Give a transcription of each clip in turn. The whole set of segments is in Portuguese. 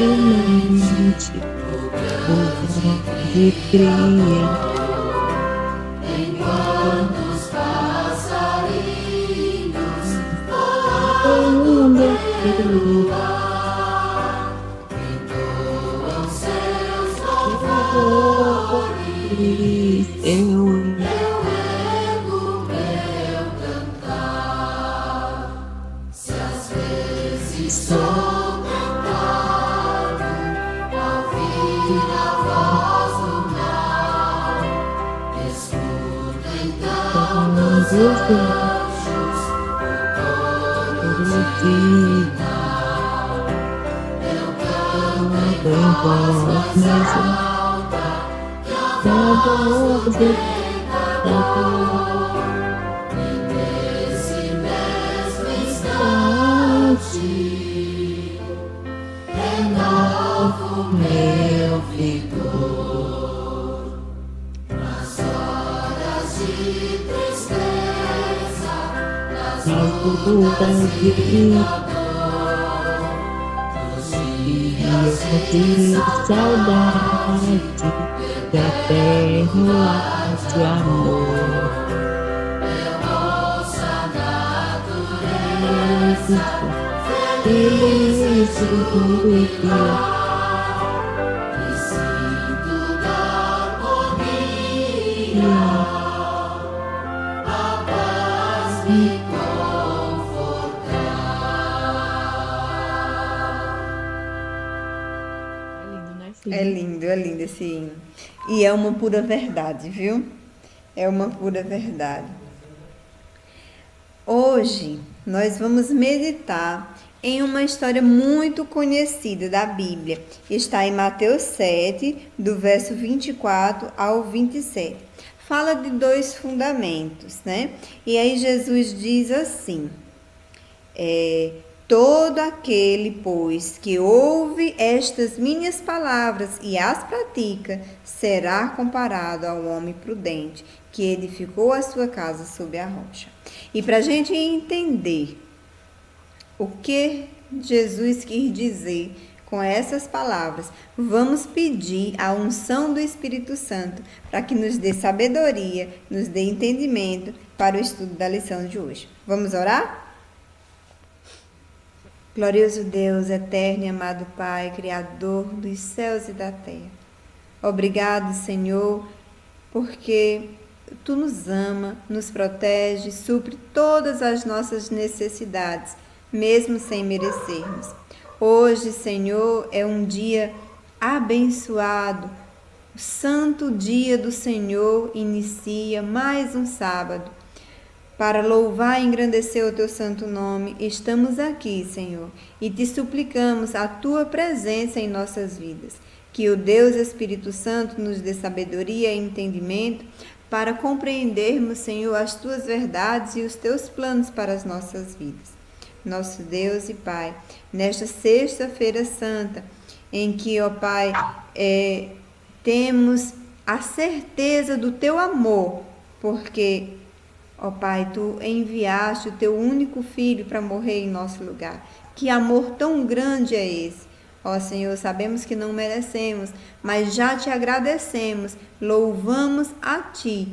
Humildemente, de crer. Enquanto os passarinhos Mundo entoam seus louvores, eu eu ergo meu cantar. Se às vezes sou tentado ao ouvir a voz do mar, escuto então dos anjos o coro divinar. Eu canto em voz mais alta que a voz do Criador. E nesse mesmo instante renovo meu vigor. Nas horas de tristeza, nas lutas de dor, nos dias de saudade de eterno lar de amor. eu ouço a natureza Feliz feliz e em suplicar, e sinto da harmonia a paz me confortar. é lindo, né, É filho? lindo esse hino. E é uma pura verdade, viu? É uma pura verdade. Hoje nós vamos meditar em uma história muito conhecida da Bíblia. Está em Mateus 7, do verso 24 ao 27. Fala de dois fundamentos, né? E aí Jesus diz assim: todo aquele, pois, que ouve estas minhas palavras e as pratica, será comparado ao homem prudente, que edificou a sua casa sobre a rocha. E para a gente entender o que Jesus quis dizer com essas palavras, vamos pedir a unção do Espírito Santo para que nos dê sabedoria, nos dê entendimento para o estudo da lição de hoje. Vamos orar? Glorioso Deus, eterno e amado Pai, Criador dos céus e da terra. Obrigado, Senhor, porque Tu nos ama, nos protege, supre todas as nossas necessidades, mesmo sem merecermos. Hoje, Senhor, é um dia abençoado. O santo dia do Senhor inicia mais um sábado. Para louvar e engrandecer o Teu santo nome, estamos aqui, Senhor, e Te suplicamos a Tua presença em nossas vidas. Que o Deus Espírito Santo nos dê sabedoria e entendimento para compreendermos, Senhor, as Tuas verdades e os Teus planos para as nossas vidas. Nosso Deus e Pai, nesta sexta-feira santa, em que, ó Pai, temos a certeza do Teu amor, porque, ó Pai, Tu enviaste o Teu único Filho para morrer em nosso lugar. Que amor tão grande é esse? Ó Senhor, sabemos que não merecemos, mas já Te agradecemos, louvamos a Ti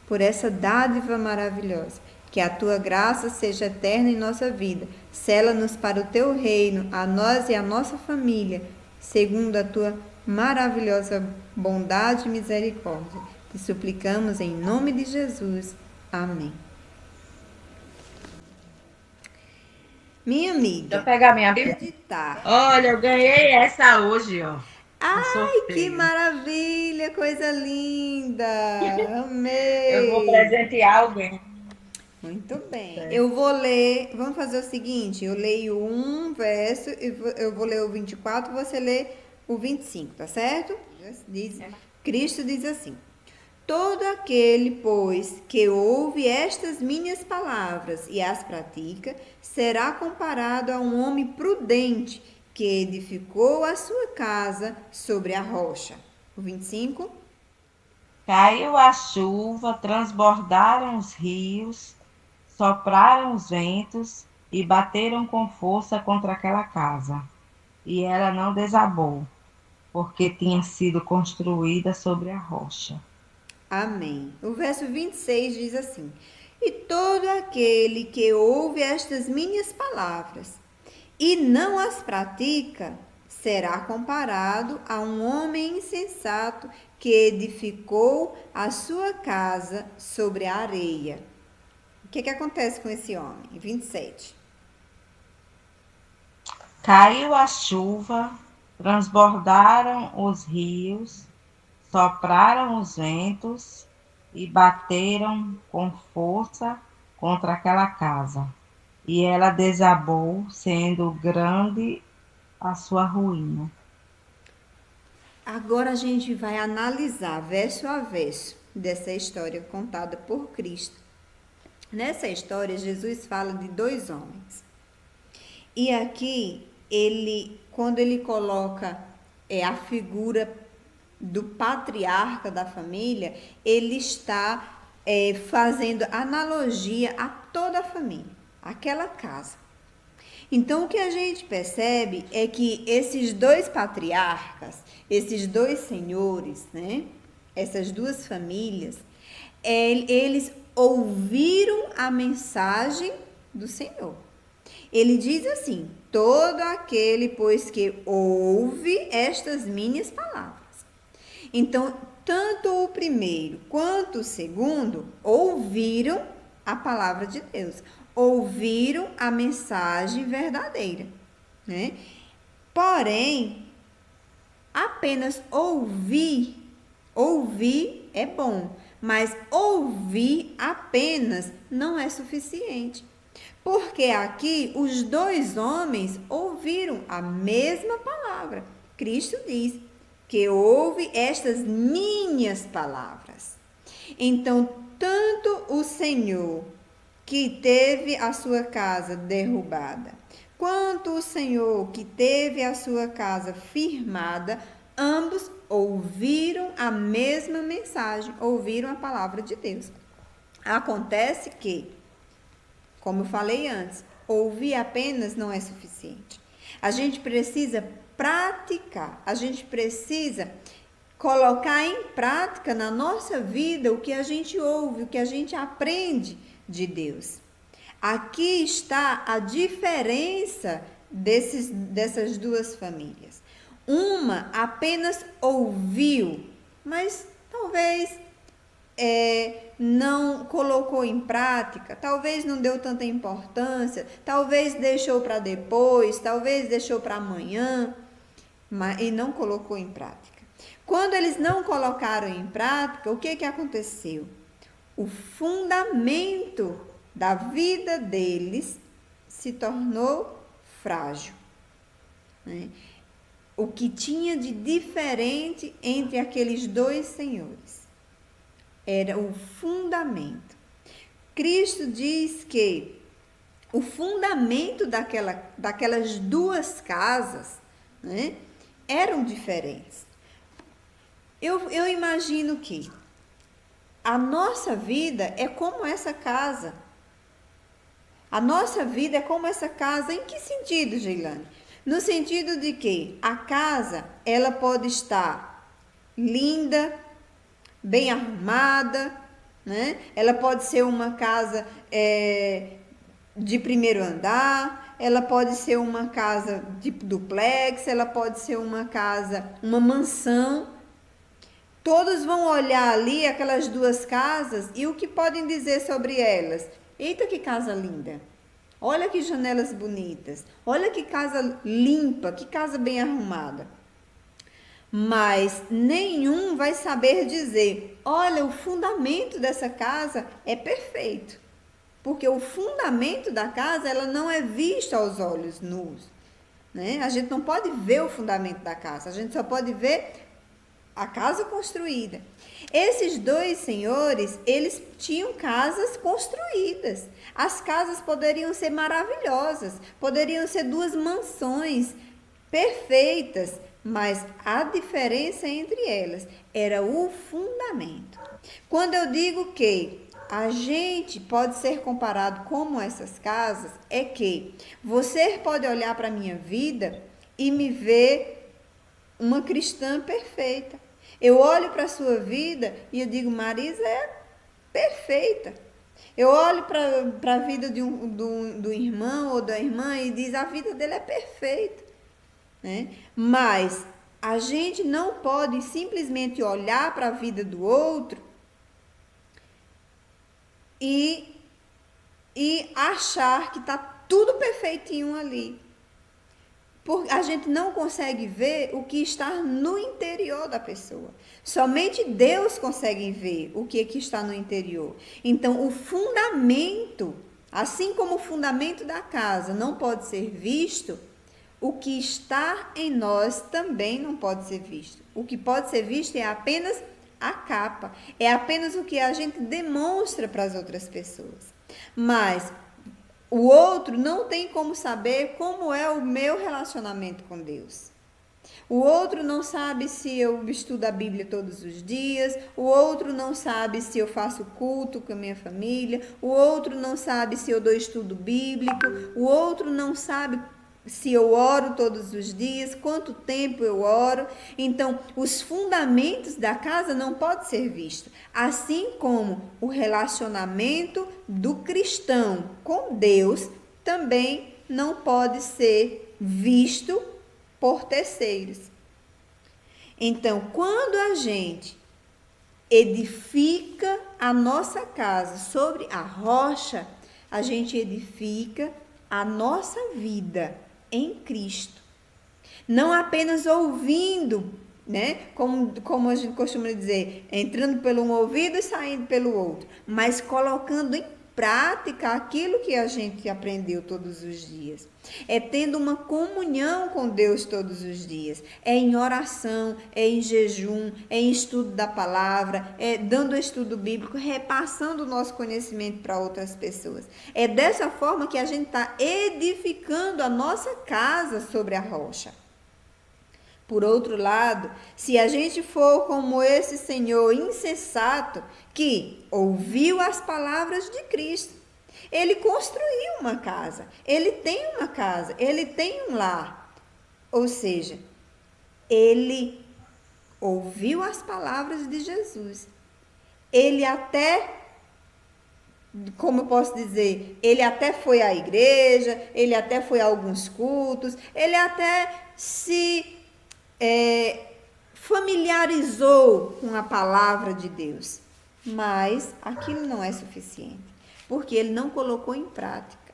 por essa dádiva maravilhosa. Que a Tua graça seja eterna em nossa vida. Sela-nos para o Teu reino, a nós e a nossa família, segundo a Tua maravilhosa bondade e misericórdia. Te suplicamos em nome de Jesus. Amém. Minha Deixa eu amiga, pegar minha Bíblia. meditar. Olha, eu ganhei essa hoje, ó. No Ai, que sorteio. maravilha, coisa linda. Eu vou Amei. presentear alguém. Muito bem. Certo. Eu vou ler, vamos fazer o seguinte, eu leio um verso, eu vou ler o 24, você lê o 25, tá certo? Cristo diz assim: todo aquele, pois, que ouve estas minhas palavras e as pratica, será comparado a um homem prudente que edificou a sua casa sobre a rocha. O 25. Caiu a chuva, transbordaram os rios, sopraram os ventos e bateram com força contra aquela casa. E ela não desabou, porque tinha sido construída sobre a rocha. Amém. O verso 26 diz assim: e todo aquele que ouve estas minhas palavras e não as pratica, será comparado a um homem insensato que edificou a sua casa sobre a areia. O que acontece com esse homem? 27. Caiu a chuva, transbordaram os rios, sopraram os ventos e bateram com força contra aquela casa. E ela desabou, sendo grande a sua ruína. Agora a gente vai analisar verso a verso dessa história contada por Cristo. Nessa história, Jesus fala de dois homens. E aqui, quando ele coloca a figura do patriarca da família, ele está fazendo analogia a toda a família, aquela casa. Então, o que a gente percebe é que esses dois patriarcas, esses dois senhores, né? Essas duas famílias, eles ouviram a mensagem do Senhor. Ele diz assim: todo aquele, pois, que ouve estas minhas palavras. Então, tanto o primeiro quanto o segundo ouviram a palavra de Deus, ouviram a mensagem verdadeira, né? Porém, apenas ouvir é bom, mas ouvir apenas não é suficiente. Porque aqui os dois homens ouviram a mesma palavra. Cristo diz que ouve estas minhas palavras. Então, tanto o Senhor que teve a sua casa derrubada, quanto o Senhor que teve a sua casa firmada, ambos ouviram a mesma mensagem, ouviram a palavra de Deus. Acontece que, como eu falei antes, ouvir apenas não é suficiente. A gente precisa praticar, a gente precisa colocar em prática na nossa vida o que a gente ouve, o que a gente aprende de Deus. Aqui está a diferença dessas duas famílias. Uma apenas ouviu, mas talvez não colocou em prática, talvez não deu tanta importância, talvez deixou para depois, talvez deixou para amanhã, e não colocou em prática. Quando eles não colocaram em prática, o que aconteceu? O fundamento da vida deles se tornou frágil, né? O que tinha de diferente entre aqueles dois senhores era o fundamento. Cristo diz que o fundamento daquelas duas casas, né, eram diferentes. Eu imagino que a nossa vida é como essa casa. A nossa vida é como essa casa. Em que sentido, Geilane? No sentido de que a casa, ela pode estar linda, bem arrumada, né? Ela pode ser uma casa de primeiro andar, ela pode ser uma casa de duplex, ela pode ser uma casa, uma mansão. Todos vão olhar ali aquelas duas casas e o que podem dizer sobre elas? Eita, que casa linda! Olha que janelas bonitas! Olha que casa limpa, que casa bem arrumada! Mas nenhum vai saber dizer: olha, o fundamento dessa casa é perfeito. Porque o fundamento da casa, ela não é vista aos olhos nus, né? A gente não pode ver o fundamento da casa, a gente só pode ver a casa construída. Esses dois senhores, eles tinham casas construídas. As casas poderiam ser maravilhosas, poderiam ser 2 mansões perfeitas, mas a diferença entre elas era o fundamento. Quando eu digo que a gente pode ser comparado como essas casas, é que você pode olhar para a minha vida e me ver uma cristã perfeita. Eu olho para a sua vida e eu digo, Marisa é perfeita. Eu olho para a vida do irmão ou da irmã e diz, a vida dele é perfeita, né? Mas a gente não pode simplesmente olhar para a vida do outro e achar que está tudo perfeitinho ali. Porque a gente não consegue ver o que está no interior da pessoa. Somente Deus consegue ver o que está no interior. Então, o fundamento, assim como o fundamento da casa não pode ser visto, o que está em nós também não pode ser visto. O que pode ser visto é apenas a capa, é apenas o que a gente demonstra para as outras pessoas. Mas o outro não tem como saber como é o meu relacionamento com Deus. O outro não sabe se eu estudo a Bíblia todos os dias, o outro não sabe se eu faço culto com a minha família, o outro não sabe se eu dou estudo bíblico, o outro não sabe se eu oro todos os dias, quanto tempo eu oro. Então, os fundamentos da casa não podem ser vistos, assim como o relacionamento do cristão com Deus também não pode ser visto por terceiros. Então, quando a gente edifica a nossa casa sobre a rocha, a gente edifica a nossa vida em Cristo. Não apenas ouvindo, né? Como a gente costuma dizer, entrando pelo um ouvido e saindo pelo outro, mas colocando em prática aquilo que a gente aprendeu todos os dias. É tendo uma comunhão com Deus todos os dias. É em oração, é em jejum, é em estudo da palavra, é dando estudo bíblico, repassando o nosso conhecimento para outras pessoas. É dessa forma que a gente está edificando a nossa casa sobre a rocha. Por outro lado, se a gente for como esse senhor insensato que ouviu as palavras de Cristo, ele construiu uma casa, ele tem uma casa, ele tem um lar. Ou seja, ele ouviu as palavras de Jesus. Ele até, como eu posso dizer, ele até foi à igreja, ele até foi a alguns cultos, ele até se familiarizou com a palavra de Deus, mas aquilo não é suficiente, porque ele não colocou em prática.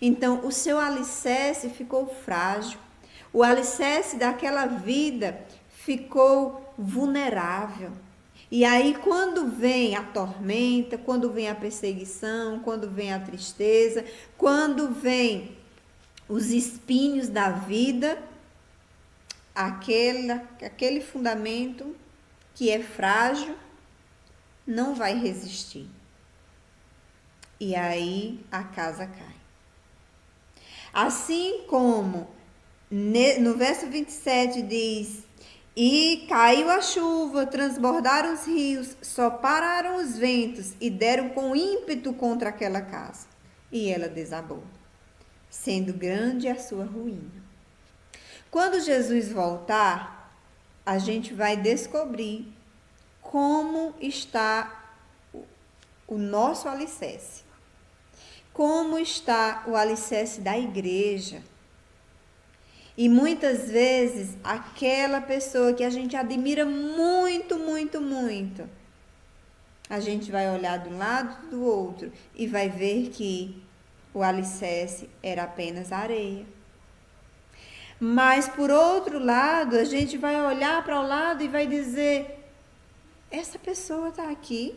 Então, o seu alicerce ficou frágil, o alicerce daquela vida ficou vulnerável. E aí, quando vem a tormenta, quando vem a perseguição, quando vem a tristeza, quando vem os espinhos da vida, aquele fundamento que é frágil não vai resistir. E aí a casa cai. Assim como no verso 27 diz: e caiu a chuva, transbordaram os rios, sopraram os ventos e deram com ímpeto contra aquela casa. E ela desabou, sendo grande a sua ruína. Quando Jesus voltar, a gente vai descobrir como está o nosso alicerce. Como está o alicerce da igreja. E muitas vezes, aquela pessoa que a gente admira muito, muito, muito, a gente vai olhar de um lado do outro e vai ver que o alicerce era apenas areia. Mas, por outro lado, a gente vai olhar para o lado e vai dizer, essa pessoa está aqui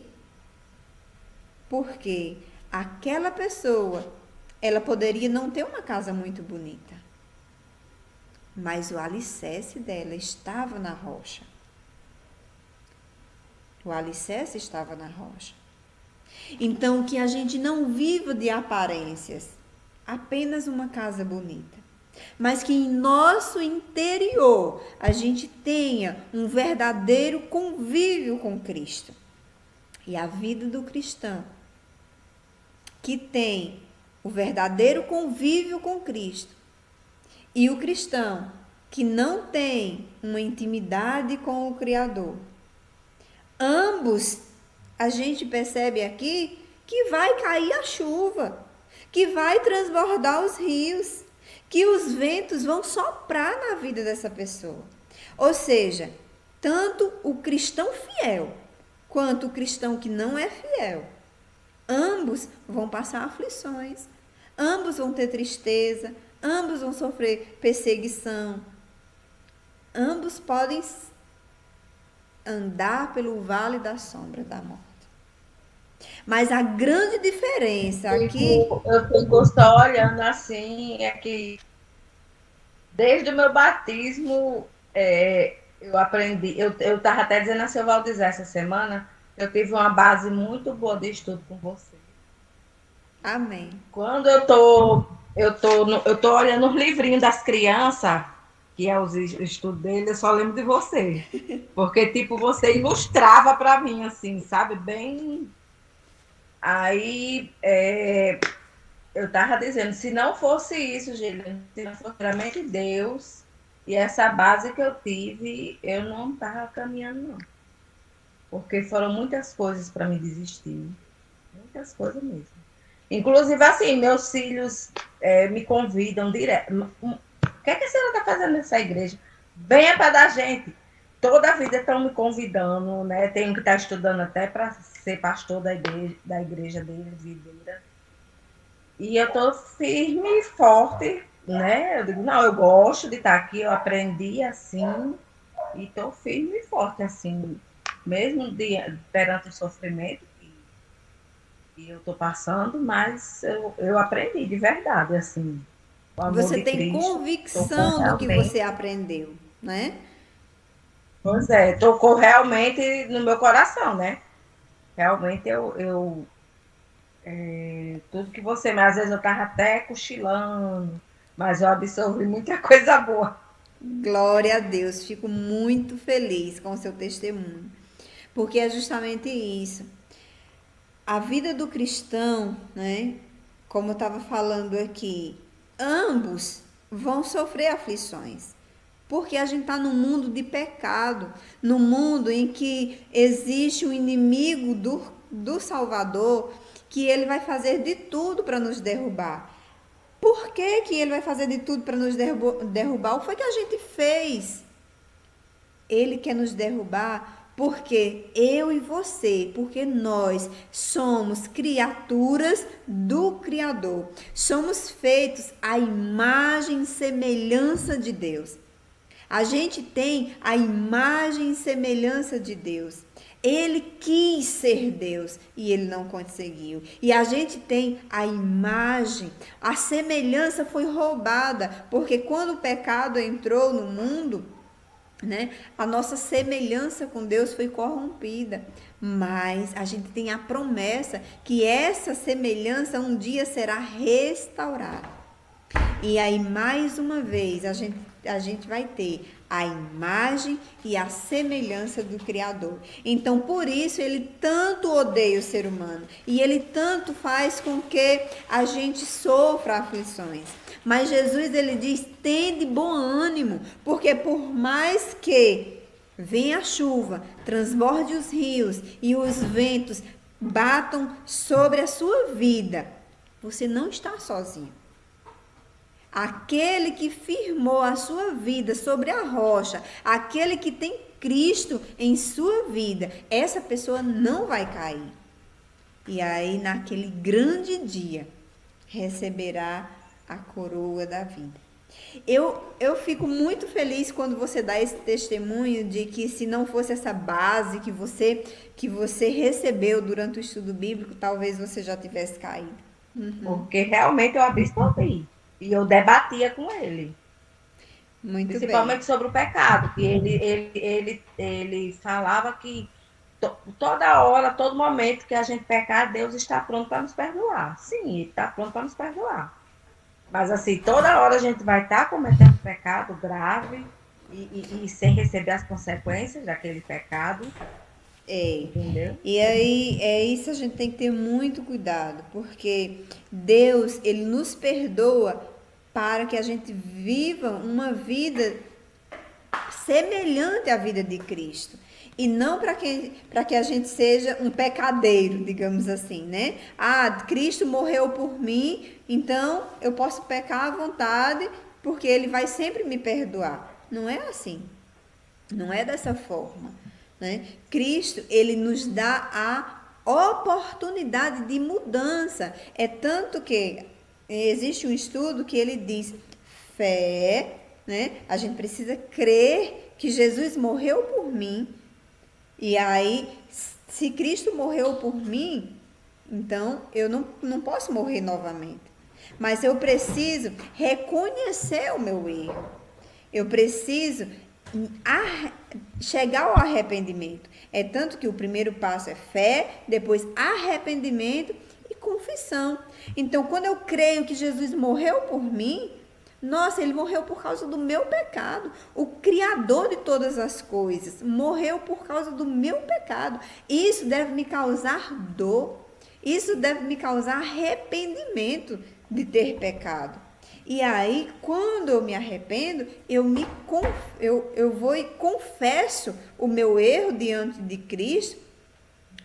porque aquela pessoa, ela poderia não ter uma casa muito bonita, mas o alicerce dela estava na rocha. O alicerce estava na rocha. Então, que a gente não viva de aparências, apenas uma casa bonita, mas que em nosso interior a gente tenha um verdadeiro convívio com Cristo. E a vida do cristão que tem o verdadeiro convívio com Cristo e o cristão que não tem uma intimidade com o Criador, ambos a gente percebe aqui que vai cair a chuva, que vai transbordar os rios, que os ventos vão soprar na vida dessa pessoa. Ou seja, tanto o cristão fiel quanto o cristão que não é fiel, ambos vão passar aflições, ambos vão ter tristeza, ambos vão sofrer perseguição, ambos podem andar pelo vale da sombra da morte. Mas a grande diferença aqui... Eu fico só olhando assim, é que desde o meu batismo, eu aprendi, eu estava até dizendo a seu Valdizé essa semana, eu tive uma base muito boa de estudo com você. Amém. Quando eu tô olhando os livrinhos das crianças, que é os estudos dele, eu só lembro de você. Porque, tipo, você ilustrava para mim, assim, sabe? Bem... Aí, eu estava dizendo, se não fosse isso, Gillian, se não fosse realmente Deus e essa base que eu tive, eu não estava caminhando, não. Porque foram muitas coisas para me desistir. Muitas coisas mesmo. Inclusive, assim, meus filhos me convidam direto. O que é que a senhora está fazendo nessa igreja? Venha para da gente. Toda a vida estão me convidando, né? Tenho que estar estudando até para ser pastor da igreja deles, videira. E eu estou firme e forte, né? Eu digo, não, eu gosto de estar aqui, eu aprendi assim, e estou firme e forte, assim, mesmo perante o sofrimento que eu estou passando, mas eu aprendi de verdade, assim. O amor Você de tem Cristo, convicção do que você aprendeu, né? Pois é, tocou realmente no meu coração, né? Realmente tudo que você, às vezes eu estava até cochilando, mas eu absorvi muita coisa boa. Glória a Deus, fico muito feliz com o seu testemunho, porque é justamente isso. A vida do cristão, né? Como eu estava falando aqui, ambos vão sofrer aflições. Porque a gente está num mundo de pecado, num mundo em que existe um inimigo do Salvador, que ele vai fazer de tudo para nos derrubar. Por que ele vai fazer de tudo para nos derrubar? O que foi que a gente fez? Ele quer nos derrubar porque eu e você, porque nós somos criaturas do Criador. Somos feitos à imagem e semelhança de Deus. A gente tem a imagem e semelhança de Deus. Ele quis ser Deus e ele não conseguiu. E a gente tem a imagem, a semelhança foi roubada, porque quando o pecado entrou no mundo, né, a nossa semelhança com Deus foi corrompida. Mas a gente tem a promessa que essa semelhança um dia será restaurada. E aí, mais uma vez, a gente vai ter a imagem e a semelhança do Criador. Então, por isso, ele tanto odeia o ser humano. E ele tanto faz com que a gente sofra aflições. Mas Jesus, ele diz, tende bom ânimo. Porque por mais que venha a chuva, transborde os rios e os ventos batam sobre a sua vida, você não está sozinho. Aquele que firmou a sua vida sobre a rocha, aquele que tem Cristo em sua vida, essa pessoa não vai cair. E aí, naquele grande dia, receberá a coroa da vida. Eu fico muito feliz quando você dá esse testemunho de que se não fosse essa base que você recebeu durante o estudo bíblico, talvez você já tivesse caído. Porque realmente eu absorvi. E eu debatia com ele. Muito bem. Principalmente sobre o pecado, que ele falava que toda hora, todo momento que a gente pecar, Deus está pronto para nos perdoar. Sim, Ele está pronto para nos perdoar. Mas assim, toda hora a gente vai estar cometendo pecado grave e sem receber as consequências daquele pecado, É. entendeu? E aí, é isso, a gente tem que ter muito cuidado, porque Deus, ele nos perdoa para que a gente viva uma vida semelhante à vida de Cristo. E não para que a gente seja um pecadeiro, digamos assim, né? Ah, Cristo morreu por mim, então eu posso pecar à vontade, porque Ele vai sempre me perdoar. Não é assim. Não é dessa forma, né? Cristo, ele nos dá a oportunidade de mudança. É tanto que existe um estudo que ele diz fé, né? A gente precisa crer que Jesus morreu por mim. E aí, se Cristo morreu por mim, então eu não posso morrer novamente. Mas eu preciso reconhecer o meu erro. Eu preciso chegar ao arrependimento. É tanto que o primeiro passo é fé, depois arrependimento e confissão. Então, quando eu creio que Jesus morreu por mim, nossa, ele morreu por causa do meu pecado. O Criador de todas as coisas morreu por causa do meu pecado. Isso deve me causar dor. Isso deve me causar arrependimento de ter pecado. E aí, quando eu me arrependo, eu vou e confesso o meu erro diante de Cristo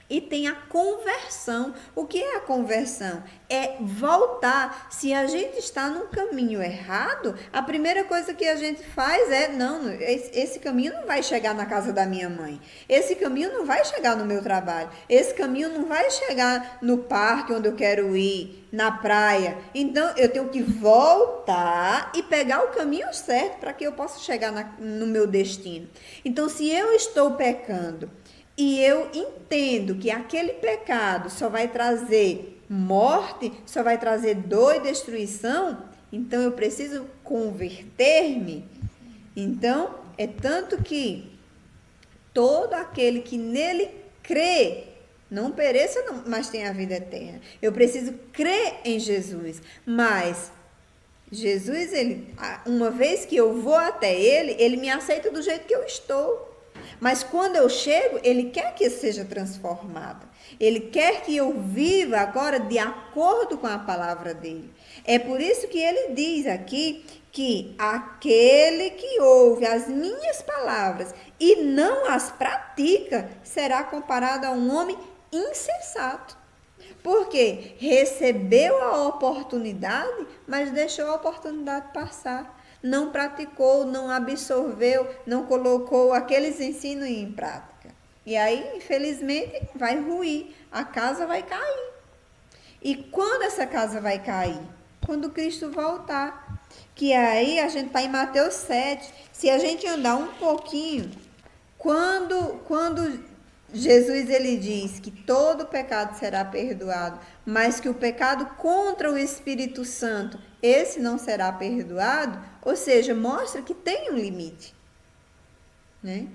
e tem a conversão. O que é a conversão? É voltar. Se a gente está num caminho errado, a primeira coisa que a gente faz é, não, esse caminho não vai chegar na casa da minha mãe. Esse caminho não vai chegar no meu trabalho. Esse caminho não vai chegar no parque onde eu quero ir, na praia. Então, eu tenho que voltar e pegar o caminho certo para que eu possa chegar no meu destino. Então, se eu estou pecando e eu entendo que aquele pecado só vai trazer morte, só vai trazer dor e destruição, então eu preciso converter-me. Então, é tanto que todo aquele que nele crê, não pereça, mas tenha a vida eterna. Eu preciso crer em Jesus, mas Jesus, uma vez que eu vou até ele me aceita do jeito que eu estou. Mas quando eu chego, ele quer que eu seja transformada. Ele quer que eu viva agora de acordo com a palavra dele. É por isso que ele diz aqui que aquele que ouve as minhas palavras e não as pratica será comparado a um homem insensato. Porque recebeu a oportunidade, mas deixou a oportunidade passar. Não praticou, não absorveu, não colocou aqueles ensinos em prática. E aí, infelizmente, vai ruir, a casa vai cair. E quando essa casa vai cair? Quando Cristo voltar. Que aí a gente está em Mateus 7. Se a gente andar um pouquinho, quando Jesus ele diz que todo pecado será perdoado, mas que o pecado contra o Espírito Santo, esse não será perdoado, ou seja, mostra que tem um limite, né?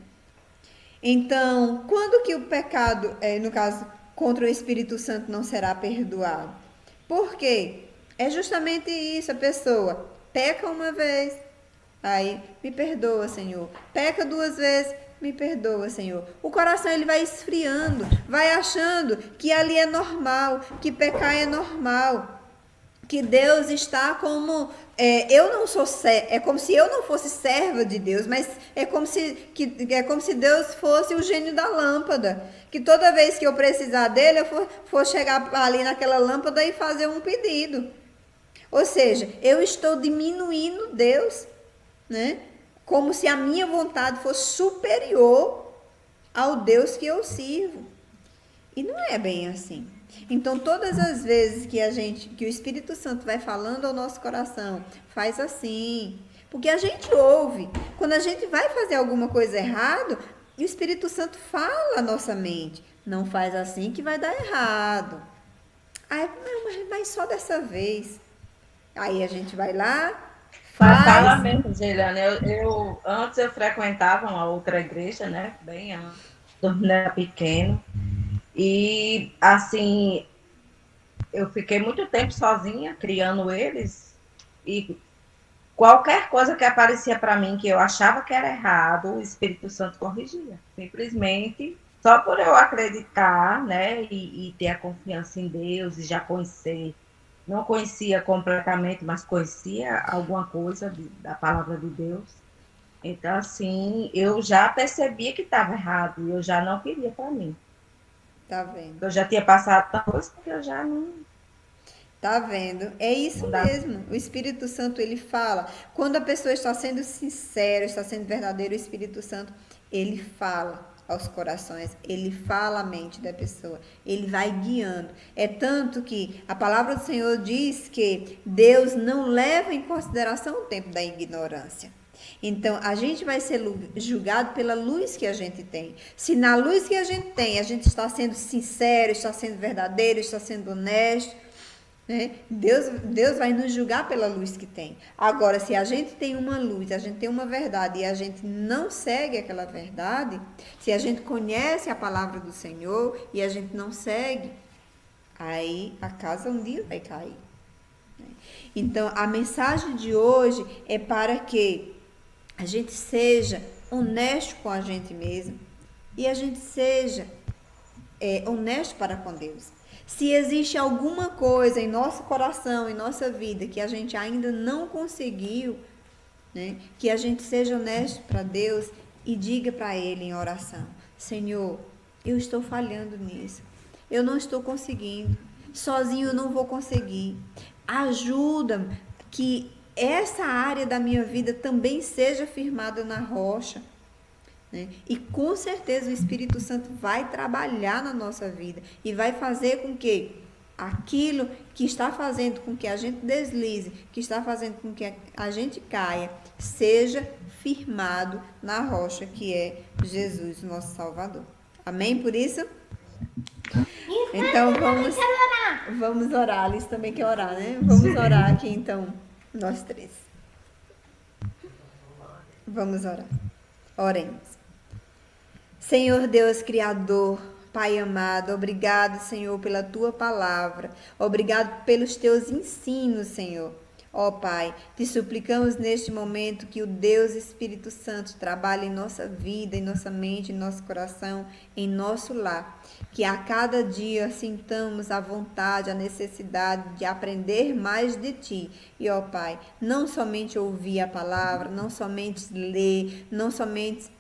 Então, quando que o pecado, no caso, contra o Espírito Santo não será perdoado? Por quê? É justamente isso, a pessoa peca uma vez, aí me perdoa, Senhor. Peca duas vezes, me perdoa, Senhor. O coração ele vai esfriando, vai achando que ali é normal, que pecar é normal, que Deus está como eu não sou é como se eu não fosse serva de Deus, mas é como se Deus fosse o gênio da lâmpada, que toda vez que eu precisar dele, eu for chegar ali naquela lâmpada e fazer um pedido. Ou seja, eu estou diminuindo Deus, né? Como se a minha vontade fosse superior ao Deus que eu sirvo. E não é bem assim. Então, todas as vezes que o Espírito Santo vai falando ao nosso coração, faz assim. Porque a gente ouve. Quando a gente vai fazer alguma coisa errado, o Espírito Santo fala à nossa mente. Não faz assim que vai dar errado. Aí, não, mas só dessa vez. Aí a gente vai lá, Mas fala faz. mesmo, Juliana. Antes eu frequentava uma outra igreja, né? Bem antes, quando eu era pequeno. E, assim, eu fiquei muito tempo sozinha, criando eles. E qualquer coisa que aparecia para mim que eu achava que era errado, o Espírito Santo corrigia. Simplesmente, só por eu acreditar, né? E ter a confiança em Deus e já conhecer. Não conhecia completamente, mas conhecia alguma coisa da palavra de Deus. Então, assim, eu já percebia que estava errado e eu já não queria para mim. Tá vendo? Eu já tinha passado tanta coisa que eu já não, Tá vendo? É isso não dava. mesmo. O Espírito Santo, ele fala. Quando a pessoa está sendo sincera, está sendo verdadeiro, o Espírito Santo, ele fala aos corações, ele fala à mente da pessoa, ele vai guiando. É tanto que a palavra do Senhor diz que Deus não leva em consideração o tempo da ignorância. Então, a gente vai ser julgado pela luz que a gente tem. Se na luz que a gente está sendo sincero, está sendo verdadeiro, está sendo honesto, né? Deus vai nos julgar pela luz que tem. Agora, se a gente tem uma luz, a gente tem uma verdade e a gente não segue aquela verdade, se a gente conhece a palavra do Senhor e a gente não segue, aí a casa um dia vai cair. Então, a mensagem de hoje é para que a gente seja honesto com a gente mesmo e a gente seja honesto para com Deus. Se existe alguma coisa em nosso coração, em nossa vida, que a gente ainda não conseguiu, né, que a gente seja honesto para Deus e diga para Ele em oração: Senhor, eu estou falhando nisso. Eu não estou conseguindo. Sozinho eu não vou conseguir. Ajuda-me que essa área da minha vida também seja firmada na rocha. Né? E com certeza o Espírito Santo vai trabalhar na nossa vida e vai fazer com que aquilo que está fazendo com que a gente deslize, que está fazendo com que a gente caia, seja firmado na rocha que é Jesus, nosso Salvador. Amém por isso? Então vamos orar. Alice também quer orar, né? Vamos orar aqui então, nós três. Vamos orar. Oremos. Senhor Deus Criador, Pai amado, obrigado, Senhor, pela Tua palavra. Obrigado pelos Teus ensinos, Senhor. Ó Pai, te suplicamos neste momento que o Deus Espírito Santo trabalhe em nossa vida, em nossa mente, em nosso coração, em nosso lar. Que a cada dia sintamos a vontade, a necessidade de aprender mais de Ti. E, ó Pai, não somente ouvir a palavra, não somente ler, não somente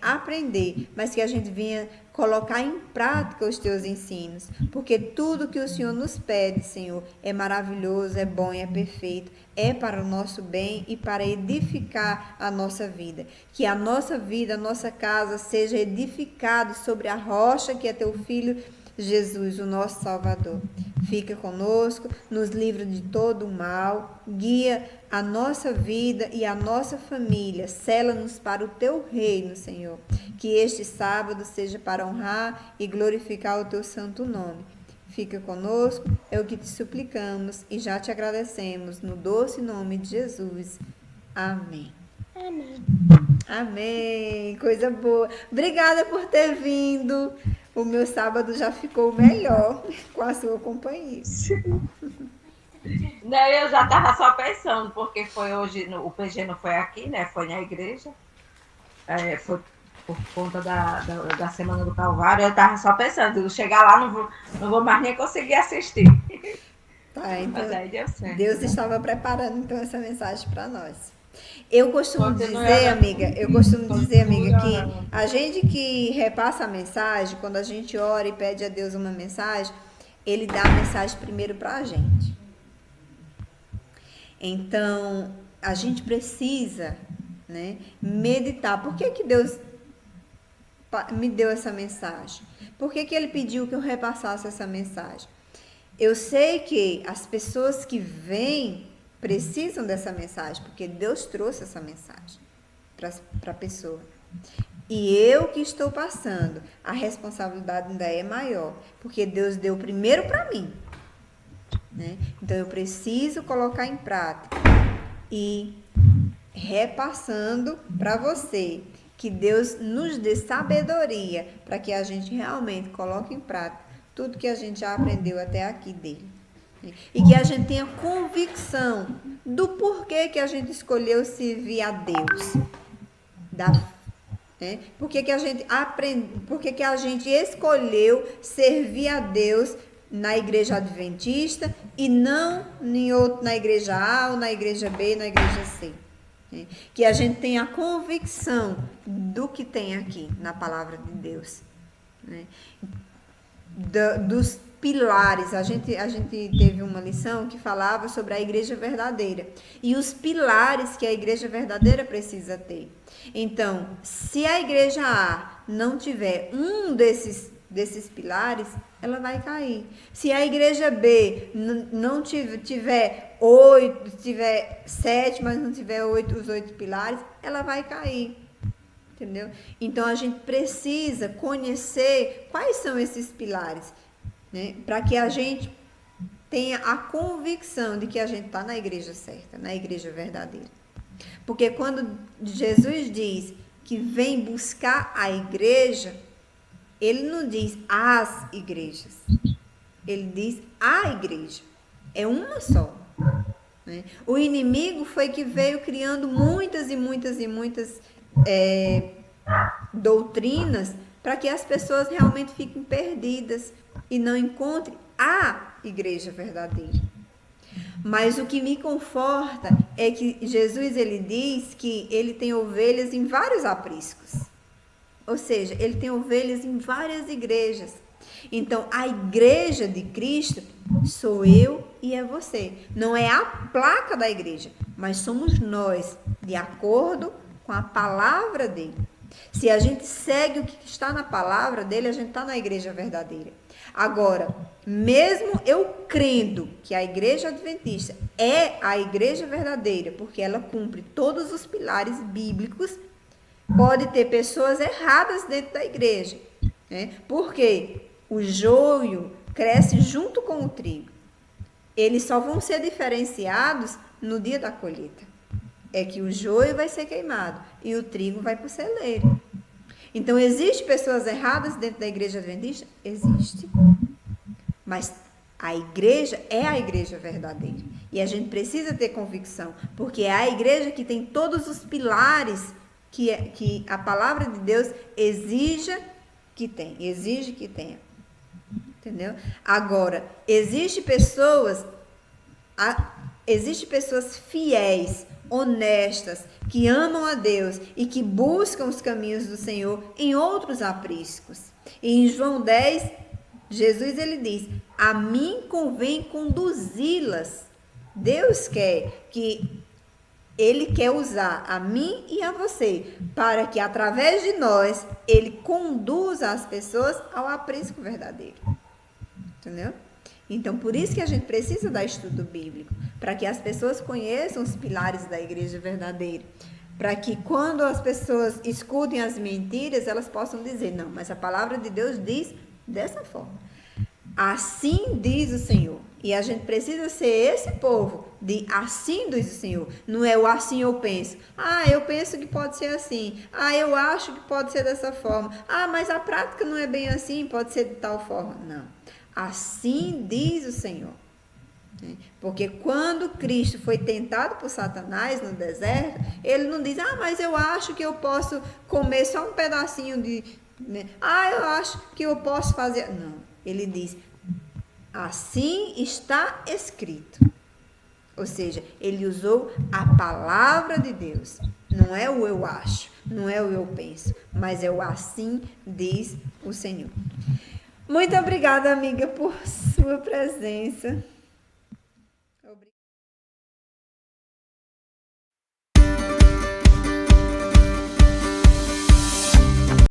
aprender, mas que a gente venha colocar em prática os teus ensinos, porque tudo que o Senhor nos pede, Senhor, é maravilhoso, é bom e é perfeito, é para o nosso bem e para edificar a nossa vida. Que a nossa vida, a nossa casa seja edificada sobre a rocha que é teu Filho Jesus, o nosso Salvador. Fica conosco, nos livra de todo o mal, guia a nossa vida e a nossa família, sela-nos para o teu reino, Senhor. Que este sábado seja para honrar e glorificar o teu santo nome. Fica conosco, é o que te suplicamos e já te agradecemos, no doce nome de Jesus. Amém. Amém. Amém. Coisa boa. Obrigada por ter vindo. O meu sábado já ficou melhor com a sua companhia. Não, eu já estava só pensando, porque foi hoje, o PG não foi aqui, né? Foi na igreja. Foi por conta da Semana do Calvário. Eu estava só pensando, chegar lá não vou mais nem conseguir assistir. Tá, então, Mas aí deu certo. Deus estava preparando então essa mensagem para nós. Eu costumo Continue dizer, orando. amiga, que a gente que repassa a mensagem, quando a gente ora e pede a Deus uma mensagem, Ele dá a mensagem primeiro para a gente. Então, a gente precisa, né, meditar. Por que Deus me deu essa mensagem? Por que ele pediu que eu repassasse essa mensagem? Eu sei que as pessoas que vêm precisam dessa mensagem, porque Deus trouxe essa mensagem para a pessoa. E eu que estou passando, a responsabilidade ainda é maior, porque Deus deu primeiro para mim, né? Então eu preciso colocar em prática e repassando para você, que Deus nos dê sabedoria para que a gente realmente coloque em prática tudo que a gente já aprendeu até aqui dele. E que a gente tenha convicção do porquê que a gente escolheu servir a Deus. Por que a gente por que a gente escolheu servir a Deus na igreja adventista e não na igreja A ou na igreja B, na igreja C. Que a gente tenha a convicção do que tem aqui na palavra de Deus. Dos pilares, a gente teve uma lição que falava sobre a igreja verdadeira e os pilares que a igreja verdadeira precisa ter. Então, se a igreja A não tiver um desses pilares, ela vai cair. Se a igreja B não tiver 7, mas não tiver os 8 pilares, ela vai cair. Entendeu? Então a gente precisa conhecer quais são esses pilares, né? Para que a gente tenha a convicção de que a gente está na igreja certa, na igreja verdadeira. Porque quando Jesus diz que vem buscar a igreja, ele não diz as igrejas, ele diz a igreja, é uma só, né? O inimigo foi que veio criando muitas doutrinas para que as pessoas realmente fiquem perdidas e não encontrem a igreja verdadeira. Mas o que me conforta é que Jesus, ele diz que ele tem ovelhas em vários apriscos. Ou seja, ele tem ovelhas em várias igrejas. Então, a igreja de Cristo sou eu e é você. Não é a placa da igreja, mas somos nós, de acordo com a palavra dele. Se a gente segue o que está na palavra dele, a gente está na igreja verdadeira. Agora, mesmo eu crendo que a igreja adventista é a igreja verdadeira, porque ela cumpre todos os pilares bíblicos, pode ter pessoas erradas dentro da igreja, né? Porque o joio cresce junto com o trigo. Eles só vão ser diferenciados no dia da colheita. É que o joio vai ser queimado e o trigo vai para o celeiro. Então, existem pessoas erradas dentro da igreja adventista? Existe. Mas a igreja é a igreja verdadeira. E a gente precisa ter convicção, porque é a igreja que tem todos os pilares que a palavra de Deus exige que tenha. Entendeu? Agora, existem pessoas fiéis, honestas, que amam a Deus e que buscam os caminhos do Senhor em outros apriscos. E em João 10, Jesus ele diz: a mim convém conduzi-las. Deus Ele quer usar a mim e a você para que através de nós Ele conduza as pessoas ao aprisco verdadeiro. Entendeu? Então, por isso que a gente precisa dar estudo bíblico, para que as pessoas conheçam os pilares da igreja verdadeira, para que quando as pessoas escutem as mentiras, elas possam dizer: não, mas a palavra de Deus diz dessa forma. Assim diz o Senhor. E a gente precisa ser esse povo de assim diz o Senhor. Não é o assim eu penso. Eu penso que pode ser assim. Eu acho que pode ser dessa forma. Mas a prática não é bem assim, pode ser de tal forma. Não. Assim diz o Senhor. Porque quando Cristo foi tentado por Satanás no deserto, ele não diz: mas eu acho que eu posso comer só um pedacinho de... eu acho que eu posso fazer... Não, ele diz: assim está escrito. Ou seja, ele usou a palavra de Deus. Não é o eu acho, não é o eu penso, mas é o assim diz o Senhor. Muito obrigada, amiga, por sua presença.